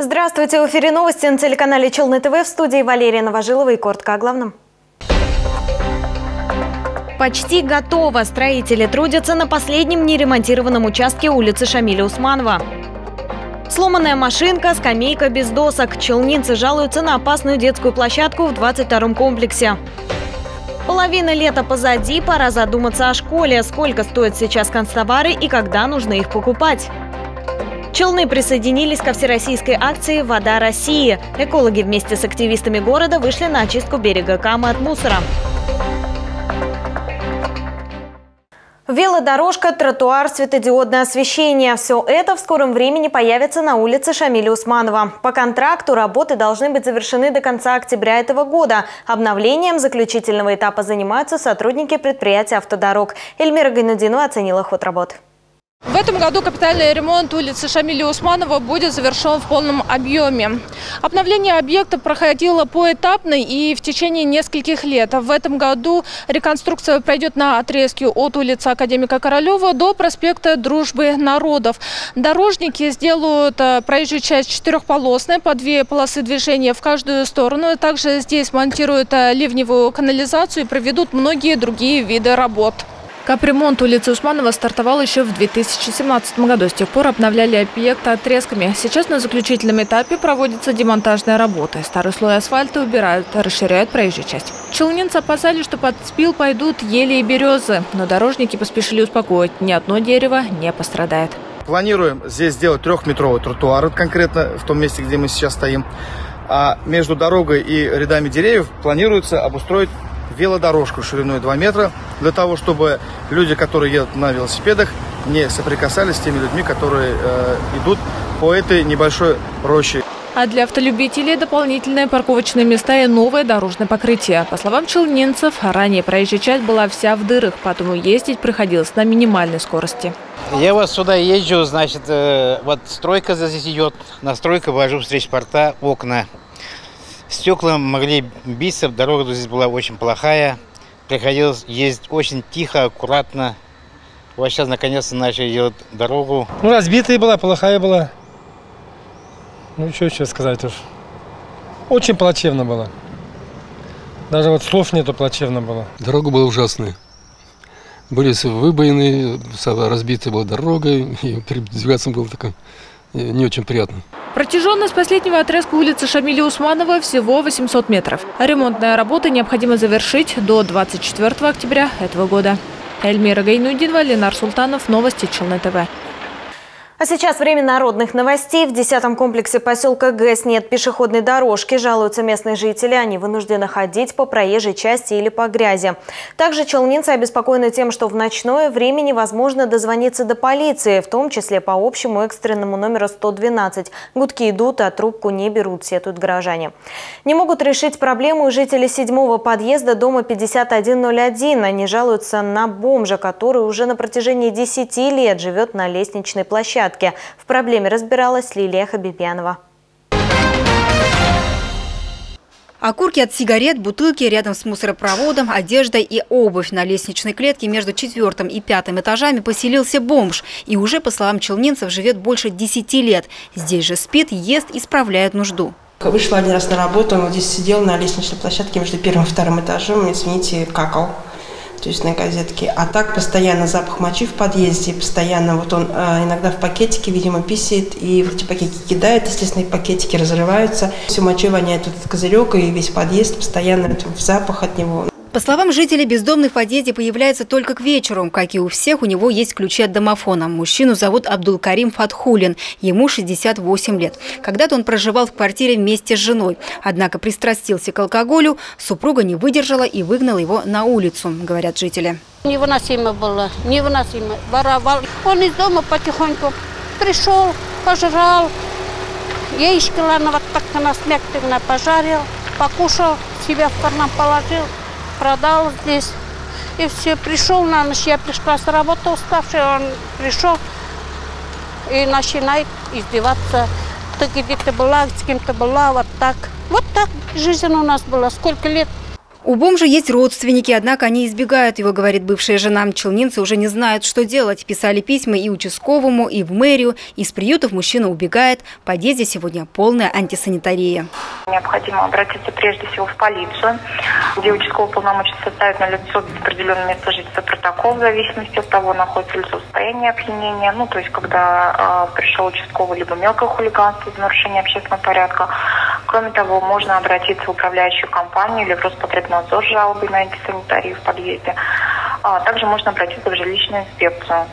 Здравствуйте, в эфире новости на телеканале Челны ТВ, в студии Валерия Новожилова и коротко о главном. Почти готово. Строители трудятся на последнем неремонтированном участке улицы Шамиля Усманова. Сломанная машинка, скамейка без досок. Челнинцы жалуются на опасную детскую площадку в 22-м комплексе. Половина лета позади, пора задуматься о школе. Сколько стоят сейчас канцтовары и когда нужно их покупать. Челны присоединились ко всероссийской акции «Вода России». Экологи вместе с активистами города вышли на очистку берега Камы от мусора. Велодорожка, тротуар, светодиодное освещение – все это в скором времени появится на улице Шамиля Усманова. По контракту работы должны быть завершены до конца октября этого года. Обновлением заключительного этапа занимаются сотрудники предприятия «Автодорог». Эльмира Гайнудинова оценила ход работ. В этом году капитальный ремонт улицы Шамиля Усманова будет завершен в полном объеме. Обновление объекта проходило поэтапно и в течение нескольких лет. В этом году реконструкция пройдет на отрезке от улицы Академика Королева до проспекта Дружбы народов. Дорожники сделают проезжую часть четырехполосной, по 2 полосы движения в каждую сторону. Также здесь монтируют ливневую канализацию и проведут многие другие виды работ. Капремонт улицы Усманова стартовал еще в 2017 году. С тех пор обновляли объект отрезками. Сейчас на заключительном этапе проводится демонтажная работа. Старый слой асфальта убирают, расширяют проезжую часть. Челнинцы опасались, что под спил пойдут ели и березы. Но дорожники поспешили успокоить. Ни одно дерево не пострадает. Планируем здесь сделать 3-метровый тротуар, конкретно в том месте, где мы сейчас стоим. А между дорогой и рядами деревьев планируется обустроить велодорожку шириной 2 метра, для того, чтобы люди, которые едут на велосипедах, не соприкасались с теми людьми, которые идут по этой небольшой роще. А для автолюбителей дополнительные парковочные места и новое дорожное покрытие. По словам челнинцев, ранее проезжая часть была вся в дырах, поэтому ездить приходилось на минимальной скорости. Я вот сюда езжу, значит, вот стройка здесь идет, на стройку вожу встреч порта, окна. Стекла могли биться, дорога здесь была очень плохая. Приходилось ездить очень тихо, аккуратно. Вот сейчас наконец-то начали делать дорогу. Разбитая была, плохая была. Что еще сказать уж. Очень плачевно было. Даже вот слов нету, плачевно было. Дорога была ужасная. Были выбоины, разбитая была дорога, и передвигаться было такое не очень приятно. Протяженность последнего отрезка улицы Шамиля Усманова всего 800 метров. Ремонтные работы необходимо завершить до 24 октября этого года. Эльмира Гайнудинова, Ленар Султанов, новости Челны ТВ. А сейчас время народных новостей. В 10-м комплексе поселка ГЭС нет пешеходной дорожки. Жалуются местные жители. Они вынуждены ходить по проезжей части или по грязи. Также челнинцы обеспокоены тем, что в ночное время невозможно дозвониться до полиции, в том числе по общему экстренному номеру 112. Гудки идут, а трубку не берут, сетуют горожане. Не могут решить проблему и жители 7-го подъезда дома 5101. Они жалуются на бомжа, который уже на протяжении 10 лет живет на лестничной площадке. В проблеме разбиралась Лилия Хабибянова. Окурки от сигарет, бутылки рядом с мусоропроводом, одежда и обувь. На лестничной клетке между 4-м и 5-м этажами поселился бомж. И уже, по словам челнинцев, живет больше 10 лет. Здесь же спит, ест и справляет нужду. Вышла один раз на работу, он вот здесь сидел на лестничной площадке между 1-м и 2-м этажом, извините, какал. То есть на газетке. А так постоянно запах мочи в подъезде, постоянно вот он иногда в пакетике, видимо, писает, и вот эти пакетики кидает, естественно, и пакетики разрываются. Все мочой воняет вот этот козырек, и весь подъезд постоянно запах от него. По словам жителей, бездомный в подъезде появляется только к вечеру. Как и у всех, у него есть ключи от домофона. Мужчину зовут Абдулкарим Фатхулин. Ему 68 лет. Когда-то он проживал в квартире вместе с женой. Однако пристрастился к алкоголю, супруга не выдержала и выгнала его на улицу, говорят жители. Невыносимо было, невыносимо. Воровал. Он из дома потихоньку пришел, пожрал. Яички вот так на смертельно пожарил, покушал, себя в карман положил. Продал здесь. И все, пришел на ночь, я пришла с работы уставшая, он пришел и начинает издеваться. Ты где-то была, с кем-то была, вот так. Вот так жизнь у нас была. Сколько лет? У бомжа есть родственники, однако они избегают его, говорит бывшая жена. Челнинцы уже не знают, что делать. Писали письма и участковому, и в мэрию. Из приютов мужчина убегает. В подъезде сегодня полная антисанитария. Необходимо обратиться прежде всего в полицию, где участковый полномочий составит на лицо без определенного места жительства протокол в зависимости от того, находится лицо в состоянии опьянения. То есть, когда пришел участковый, либо мелкое хулиганство за нарушение общественного порядка. Кроме того, можно обратиться в управляющую компанию или в Роспотребнадзор с жалобой на антисанитарию в подъезде. Также можно обратиться в жилищную инспекцию.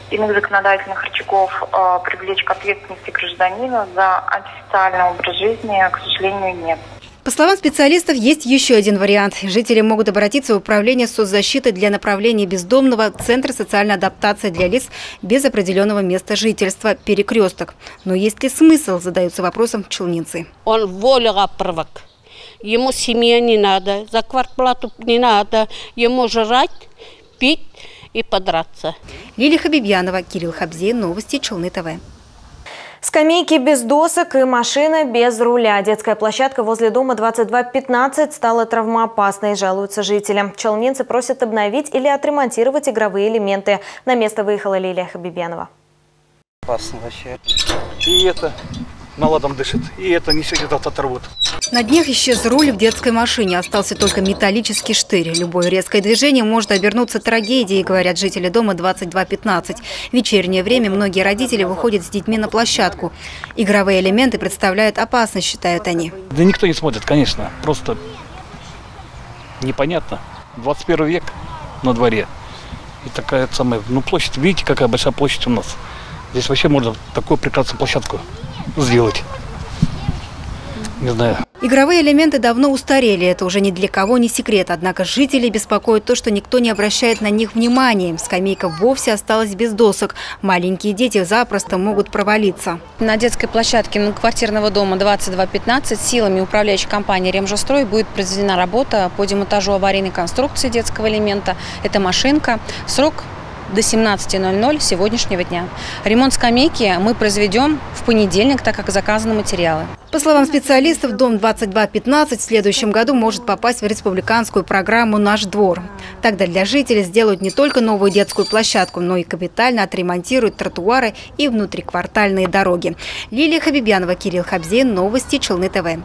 Иных законодательных рычагов привлечь к ответственности гражданина за антисоциальный образ жизни, к сожалению, нет. По словам специалистов, есть еще один вариант. Жители могут обратиться в управление соцзащиты для направления бездомного Центра социальной адаптации для лиц без определенного места жительства «Перекресток». Но есть ли смысл, задаются вопросом челнинцы. Он волероправок. Ему семья не надо, за квартплату не надо. Ему жрать, пить и подраться. Лилия Хабибьянова, Кирилл Хабзей, новости Челны ТВ. Скамейки без досок и машина без руля. Детская площадка возле дома 2215 стала травмоопасной, жалуются жители. Челнинцы просят обновить или отремонтировать игровые элементы. На место выехала Лилия Хабибьянова. Опасно вообще. И это наладом дышит, и это не все где-то оторвут. На днях исчез руль в детской машине. Остался только металлический штырь. Любое резкое движение может обернуться трагедией, говорят жители дома 2215. В вечернее время многие родители выходят с детьми на площадку. Игровые элементы представляют опасность, считают они. Да никто не смотрит, конечно. Просто непонятно. 21 век на дворе. И такая самая, площадь. Видите, какая большая площадь у нас. Здесь вообще можно такую прекрасную площадку сделать. Не знаю. Игровые элементы давно устарели. Это уже ни для кого не секрет. Однако жителей беспокоит то, что никто не обращает на них внимания. Скамейка вовсе осталась без досок. Маленькие дети запросто могут провалиться. На детской площадке многоквартирного дома 2215 силами управляющей компании «Ремжстрой» будет произведена работа по демонтажу аварийной конструкции детского элемента. Это машинка. Срок до 17:00 сегодняшнего дня. Ремонт скамейки мы произведем в понедельник, так как заказаны материалы. По словам специалистов, дом 2215 в следующем году может попасть в республиканскую программу «Наш двор». Тогда для жителей сделают не только новую детскую площадку, но и капитально отремонтируют тротуары и внутриквартальные дороги. Лилия Хабибьянова, Кирилл Хабзей, новости Челны ТВ.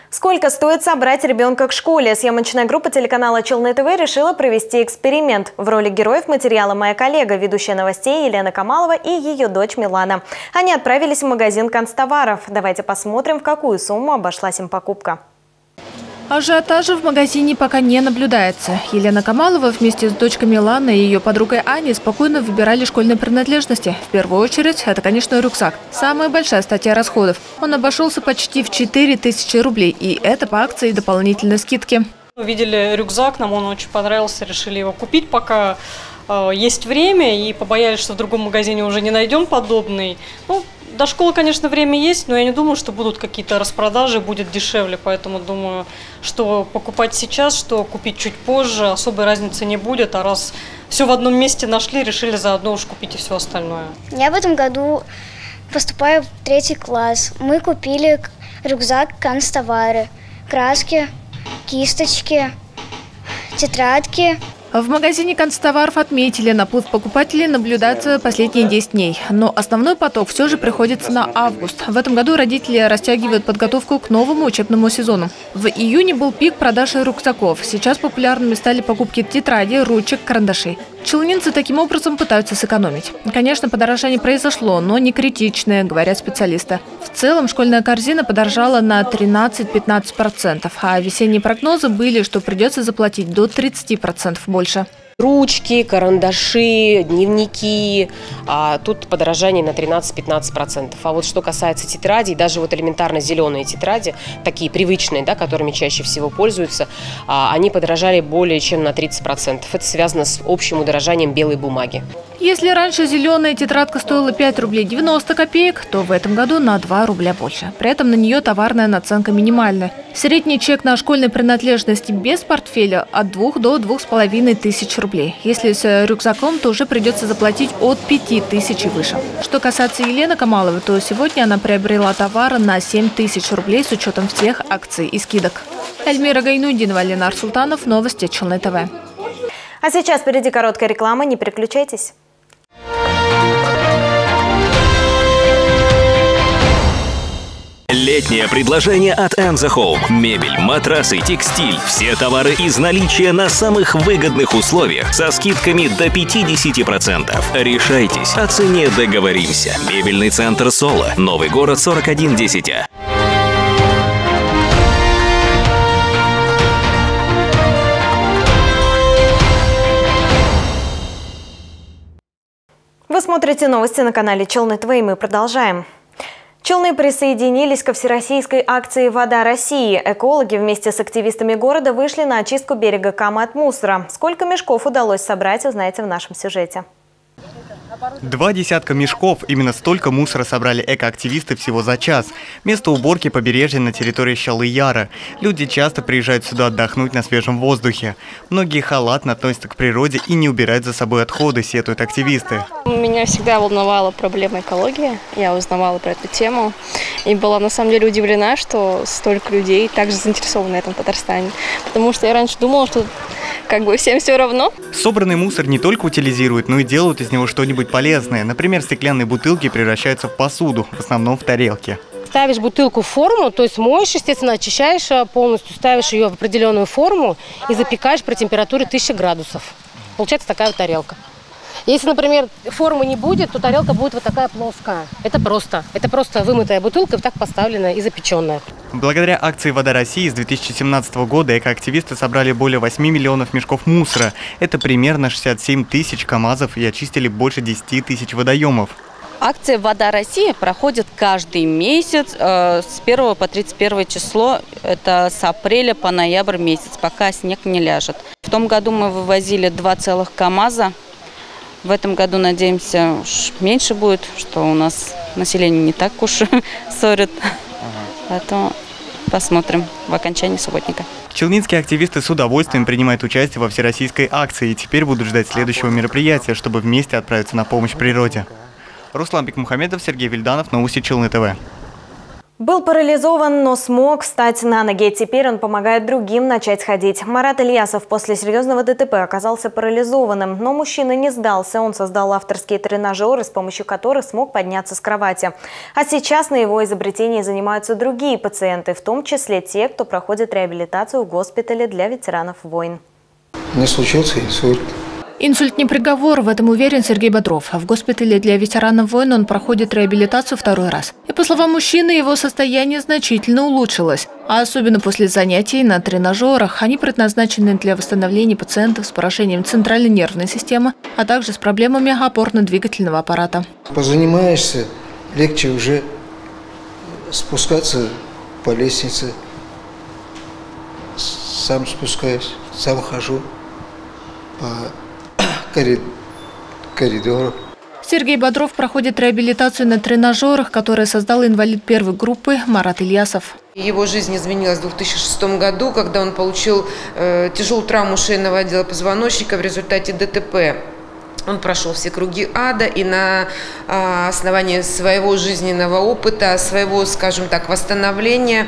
Сколько стоит собрать ребенка к школе? Съемочная группа телеканала Челны ТВ решила провести эксперимент. В роли героев материала моя коллега, ведущая новостей Елена Камалова и ее дочь Милана. Они отправились в магазин канцтоваров. Давайте посмотрим, в какую сумму обошлась им покупка. Ажиотажа в магазине пока не наблюдается. Елена Камалова вместе с дочкой Миланой и ее подругой Аней спокойно выбирали школьные принадлежности. В первую очередь, это, конечно, рюкзак. Самая большая статья расходов. Он обошелся почти в 4000 рублей. И это по акции дополнительной скидки. Увидели рюкзак, нам он очень понравился, решили его купить, пока есть время, и побоялись, что в другом магазине уже не найдем подобный. До школы, конечно, время есть, но я не думаю, что будут какие-то распродажи, будет дешевле. Поэтому думаю, что покупать сейчас, что купить чуть позже, особой разницы не будет. А раз все в одном месте нашли, решили заодно уж купить и все остальное. Я в этом году поступаю в 3 класс. Мы купили рюкзак канцтовары, краски, кисточки, тетрадки. В магазине канцтоваров отметили, наплыв покупателей наблюдается последние 10 дней. Но основной поток все же приходится на август. В этом году родители растягивают подготовку к новому учебному сезону. В июне был пик продажи рюкзаков. Сейчас популярными стали покупки тетради, ручек, карандашей. Челнинцы таким образом пытаются сэкономить. Конечно, подорожание произошло, но не критичное, говорят специалисты. В целом школьная корзина подорожала на 13-15%, а весенние прогнозы были, что придется заплатить до 30% больше. Ручки, карандаши, дневники, тут подорожание на 13-15%. А вот что касается тетрадей, даже вот элементарно зеленые тетради, такие привычные, которыми чаще всего пользуются, они подорожали более чем на 30%. Это связано с общим удорожанием белой бумаги. Если раньше зеленая тетрадка стоила 5 рублей 90 копеек, то в этом году на 2 рубля больше. При этом на нее товарная наценка минимальная. Средний чек на школьной принадлежности без портфеля от 2 до 2500 рублей. Если с рюкзаком, то уже придется заплатить от 5000 и выше. Что касается Елены Камаловой, то сегодня она приобрела товары на 7000 рублей с учетом всех акций и скидок. Эльмира Гайнудинова, Ленар Султанов, новости Челны ТВ. А сейчас впереди короткая реклама, не переключайтесь. Летнее предложение от Enzo Home. Мебель, матрасы, текстиль. Все товары из наличия на самых выгодных условиях со скидками до 50%. Решайтесь, о цене договоримся. Мебельный центр Соло. Новый город 4110. Вы смотрите новости на канале Челны ТВ, и мы продолжаем. Челны присоединились ко всероссийской акции «Вода России». Экологи вместе с активистами города вышли на очистку берега Камы от мусора. Сколько мешков удалось собрать, узнаете в нашем сюжете. 2 десятка мешков. Именно столько мусора собрали экоактивисты всего за час. Место уборки побережья на территории Чалы-Яра. Люди часто приезжают сюда отдохнуть на свежем воздухе. Многие халатно относятся к природе и не убирают за собой отходы, сетуют активисты. Меня всегда волновала проблема экологии. Я узнавала про эту тему. И была на самом деле удивлена, что столько людей также заинтересованы в этом в Татарстане. Потому что я раньше думала, что как бы всем все равно. Собранный мусор не только утилизируют, но и делают из него что-нибудь полезное. Например, стеклянные бутылки превращаются в посуду, в основном в тарелки. Ставишь бутылку в форму, то есть моешь, естественно, очищаешь полностью, ставишь ее в определенную форму и запекаешь при температуре 1000 градусов. Получается такая вот тарелка. Если, например, формы не будет, то тарелка будет вот такая плоская. Это просто вымытая бутылка, так поставленная и запеченная. Благодаря акции «Вода России» с 2017 года экоактивисты собрали более 8 миллионов мешков мусора. Это примерно 67 тысяч КАМАЗов и очистили больше 10 тысяч водоемов. Акция «Вода России» проходит каждый месяц с 1 по 31 число. Это с апреля по ноябрь месяц, пока снег не ляжет. В том году мы вывозили 2 целых КАМАЗа. В этом году, надеемся, меньше будет, что у нас население не так уж ссорит. Поэтому посмотрим в окончании субботника. Челнинские активисты с удовольствием принимают участие во всероссийской акции и теперь будут ждать следующего мероприятия, чтобы вместе отправиться на помощь природе. Руслан Бекмухамедов, Сергей Вильданов, новости Челны ТВ. Был парализован, но смог встать на ноги. Теперь он помогает другим начать ходить. Марат Ильясов после серьезного ДТП оказался парализованным. Но мужчина не сдался. Он создал авторские тренажеры, с помощью которых смог подняться с кровати. А сейчас на его изобретении занимаются другие пациенты, в том числе те, кто проходит реабилитацию в госпитале для ветеранов войн. Не случился инсульт. Инсульт не приговор, в этом уверен Сергей Бодров. В госпитале для ветеранов войн он проходит реабилитацию 2-й раз. И по словам мужчины, его состояние значительно улучшилось. А особенно после занятий на тренажерах. Они предназначены для восстановления пациентов с поражением центральной нервной системы, а также с проблемами опорно-двигательного аппарата. Позанимаешься, легче уже спускаться по лестнице. Сам спускаюсь, сам хожу по коридору. Сергей Бодров проходит реабилитацию на тренажерах, которые создал инвалид первой группы Марат Ильясов. Его жизнь изменилась в 2006 году, когда он получил тяжелую травму шейного отдела позвоночника в результате ДТП. Он прошел все круги ада и на основании своего жизненного опыта, своего, скажем так, восстановления,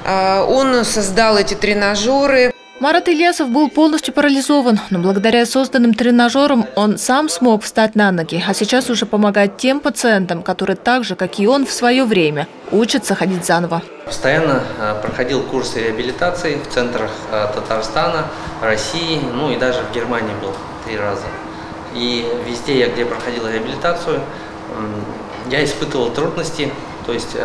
он создал эти тренажеры. Марат Ильясов был полностью парализован, но благодаря созданным тренажерам он сам смог встать на ноги, а сейчас уже помогает тем пациентам, которые так же, как и он в свое время, учатся ходить заново. Постоянно проходил курсы реабилитации в центрах Татарстана, России, ну и даже в Германии был 3 раза. И везде, где проходил реабилитацию, я испытывал трудности, то есть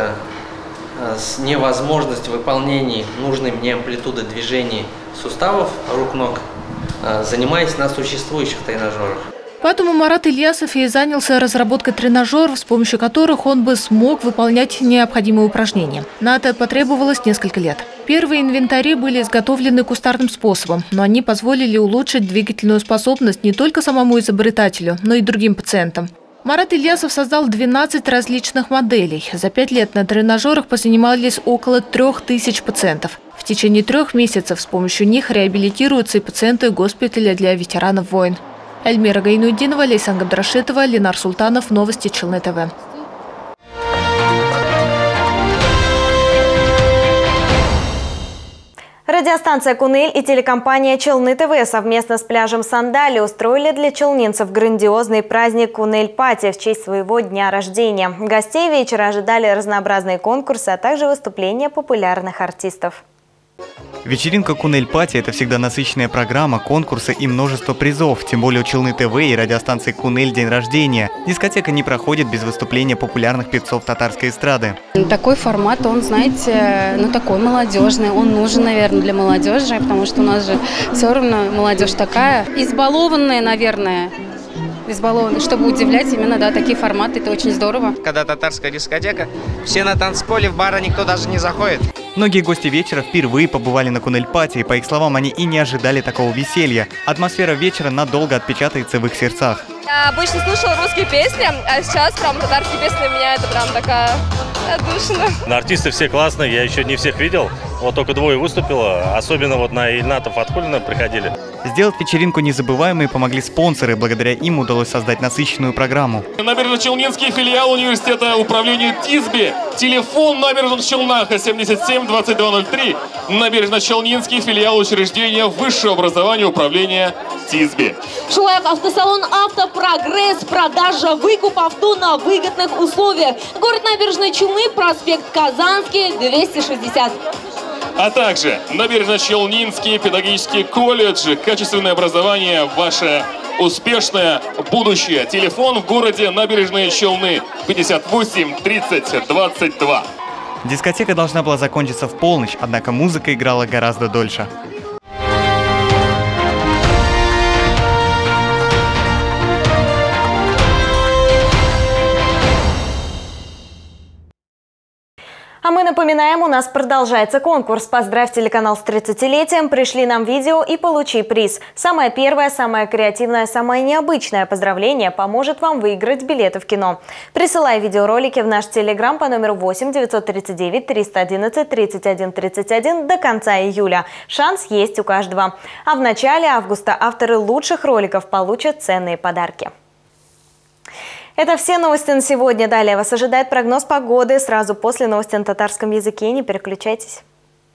невозможность выполнения нужной мне амплитуды движений суставов рук-ног, занимаясь на существующих тренажерах. Поэтому Марат Ильясов и занялся разработкой тренажеров, с помощью которых он бы смог выполнять необходимые упражнения. На это потребовалось несколько лет. Первые инвентари были изготовлены кустарным способом, но они позволили улучшить двигательную способность не только самому изобретателю, но и другим пациентам. Марат Ильясов создал 12 различных моделей. За 5 лет на тренажерах позанимались около 3000 пациентов. В течение 3 месяцев с помощью них реабилитируются и пациенты госпиталя для ветеранов войн. Эльмира Гайнудинова, Лейсан Габдрашитова, Ленар Султанов, новости Челны ТВ. Радиостанция «Кунель» и телекомпания «Челны ТВ» совместно с пляжем Сандали устроили для челнинцев грандиозный праздник «Кунель-пати» в честь своего дня рождения. Гостей вечера ожидали разнообразные конкурсы, а также выступления популярных артистов. Вечеринка «Кунель-пати» – это всегда насыщенная программа, конкурсы и множество призов. Тем более у Челны ТВ и радиостанции «Кунель» день рождения. Дискотека не проходит без выступления популярных певцов татарской эстрады. Такой формат, он, знаете, такой молодежный. Он нужен, наверное, для молодежи, потому что у нас же все равно молодежь такая избалованная, наверное. Избалованная, чтобы удивлять именно, такие форматы, это очень здорово. Когда татарская дискотека, все на танцполе, в бара никто даже не заходит. Многие гости вечера впервые побывали на «Кунель-пати», и, по их словам, они и не ожидали такого веселья. Атмосфера вечера надолго отпечатается в их сердцах. Я обычно слушала русские песни, а сейчас прям татарские песни у меня это прям такая отдушина. Артисты все классные, я еще не всех видел. Вот только двое выступило, особенно вот на Ильната Фатхуллина приходили. Сделать вечеринку незабываемой помогли спонсоры. Благодаря им удалось создать насыщенную программу. Набережно-Челнинский филиал университета управления ТИСБИ. Телефон Набережных Челнах 77 2203. Набережно-Челнинский филиал учреждения высшего образования управления ТИСБИ. Шулаев автосалон «Автопрогресс». Продажа, выкуп авто на выгодных условиях. Город Набережные Челны, проспект Казанский, 260. А также Набережно-Челнинский педагогический колледж. Качественное образование – ваше успешное будущее. Телефон в городе Набережные Челны 58 30 22. Дискотека должна была закончиться в полночь, однако музыка играла гораздо дольше. А мы напоминаем, у нас продолжается конкурс «Поздравь телеканал с 30-летием». Пришли нам видео и получи приз. Самое первое, самое креативное, самое необычное поздравление поможет вам выиграть билеты в кино. Присылай видеоролики в наш телеграм по номеру 8 939 311 31 31 до конца июля. Шанс есть у каждого. А в начале августа авторы лучших роликов получат ценные подарки. Это все новости на сегодня. Далее вас ожидает прогноз погоды. Сразу после новости на татарском языке. Не переключайтесь.